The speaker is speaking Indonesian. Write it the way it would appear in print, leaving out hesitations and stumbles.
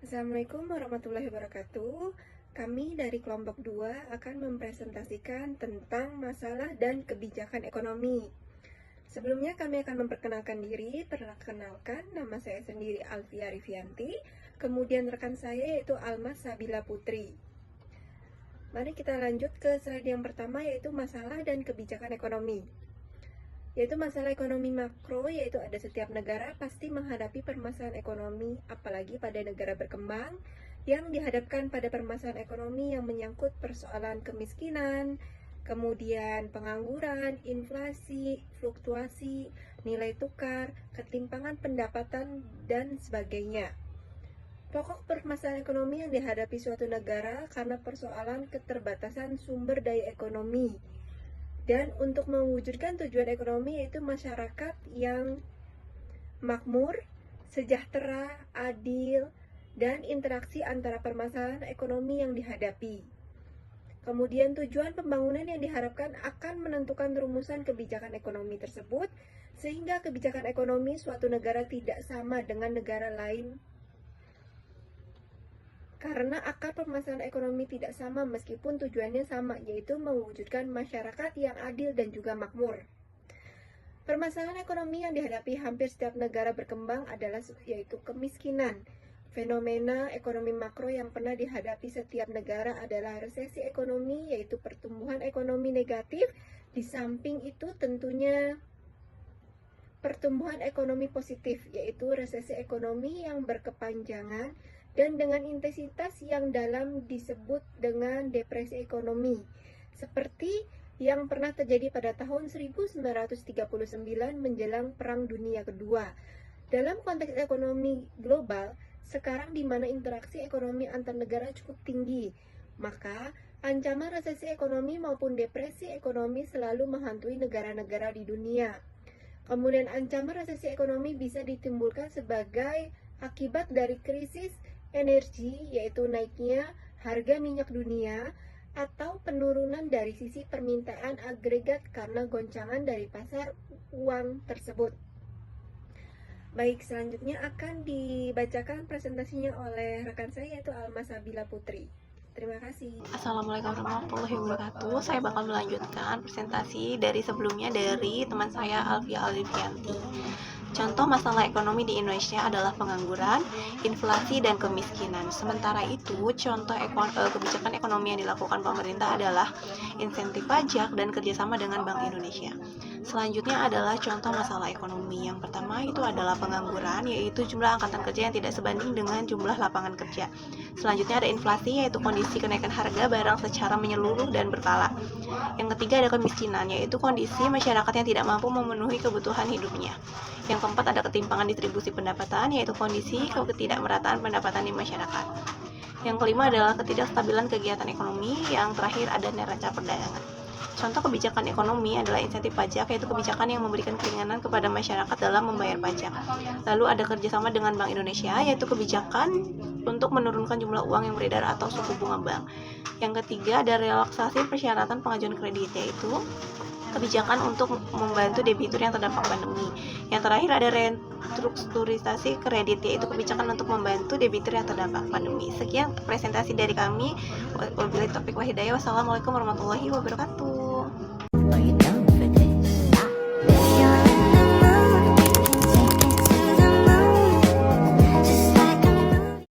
Assalamualaikum warahmatullahi wabarakatuh. Kami dari kelompok 2 akan mempresentasikan tentang masalah dan kebijakan ekonomi. Sebelumnya kami akan memperkenalkan diri. Perkenalkan, nama saya sendiri Alfia Rivianti. Kemudian rekan saya yaitu Almas Sabila Putri. Mari kita lanjut ke slide yang pertama, yaitu masalah dan kebijakan ekonomi. Yaitu masalah ekonomi makro, yaitu ada setiap negara pasti menghadapi permasalahan ekonomi, apalagi pada negara berkembang yang dihadapkan pada permasalahan ekonomi yang menyangkut persoalan kemiskinan, kemudian pengangguran, inflasi, fluktuasi, nilai tukar, ketimpangan pendapatan, dan sebagainya. Pokok permasalahan ekonomi yang dihadapi suatu negara karena persoalan keterbatasan sumber daya ekonomi. Dan untuk mewujudkan tujuan ekonomi yaitu masyarakat yang makmur, sejahtera, adil, dan interaksi antara permasalahan ekonomi yang dihadapi. Kemudian tujuan pembangunan yang diharapkan akan menentukan rumusan kebijakan ekonomi tersebut, sehingga kebijakan ekonomi suatu negara tidak sama dengan negara lain. Karena akar permasalahan ekonomi tidak sama meskipun tujuannya sama, yaitu mewujudkan masyarakat yang adil dan juga makmur. Permasalahan ekonomi yang dihadapi hampir setiap negara berkembang adalah yaitu kemiskinan. Fenomena ekonomi makro yang pernah dihadapi setiap negara adalah resesi ekonomi, yaitu pertumbuhan ekonomi negatif. Di samping itu tentunya pertumbuhan ekonomi positif, yaitu resesi ekonomi yang berkepanjangan dan dengan intensitas yang dalam disebut dengan depresi ekonomi, seperti yang pernah terjadi pada tahun 1939 menjelang Perang Dunia Kedua. Dalam konteks ekonomi global, sekarang di mana interaksi ekonomi antar negara cukup tinggi, maka ancaman resesi ekonomi maupun depresi ekonomi selalu menghantui negara-negara di dunia. Kemudian ancaman resesi ekonomi bisa ditimbulkan sebagai akibat dari krisis energi, yaitu naiknya harga minyak dunia, atau penurunan dari sisi permintaan agregat karena goncangan dari pasar uang tersebut. Baik, selanjutnya akan dibacakan presentasinya oleh rekan saya yaitu Almas Sabila Putri. Terima kasih. Assalamualaikum warahmatullahi wabarakatuh. Saya bakal melanjutkan presentasi dari sebelumnya dari teman saya Alfia Alifianti. Contoh masalah ekonomi di Indonesia adalah pengangguran, inflasi, dan kemiskinan. Sementara itu, contoh kebijakan ekonomi yang dilakukan pemerintah adalah insentif pajak dan kerjasama dengan Bank Indonesia. Selanjutnya adalah contoh masalah ekonomi. Yang pertama itu adalah pengangguran, yaitu jumlah angkatan kerja yang tidak sebanding dengan jumlah lapangan kerja. Selanjutnya ada inflasi, yaitu kondisi kenaikan harga barang secara menyeluruh dan berkala. Yang ketiga ada kemiskinan, yaitu kondisi masyarakat yang tidak mampu memenuhi kebutuhan hidupnya. Yang keempat ada ketimpangan distribusi pendapatan, yaitu kondisi ketidakmerataan pendapatan di masyarakat. Yang kelima adalah ketidakstabilan kegiatan ekonomi. Yang terakhir ada neraca perdagangan. Contoh kebijakan ekonomi adalah insentif pajak, yaitu kebijakan yang memberikan keringanan kepada masyarakat dalam membayar pajak. Lalu ada kerjasama dengan Bank Indonesia, yaitu kebijakan untuk menurunkan jumlah uang yang beredar atau suku bunga bank. Yang ketiga ada relaksasi persyaratan pengajuan kredit, yaitu kebijakan untuk membantu debitur yang terdampak pandemi. Yang terakhir ada restrukturisasi kredit, yaitu kebijakan untuk membantu debitur yang terdampak pandemi. Sekian presentasi dari kami. Wabillahi taufiq wal hidayah. Wassalamualaikum warahmatullahi wabarakatuh.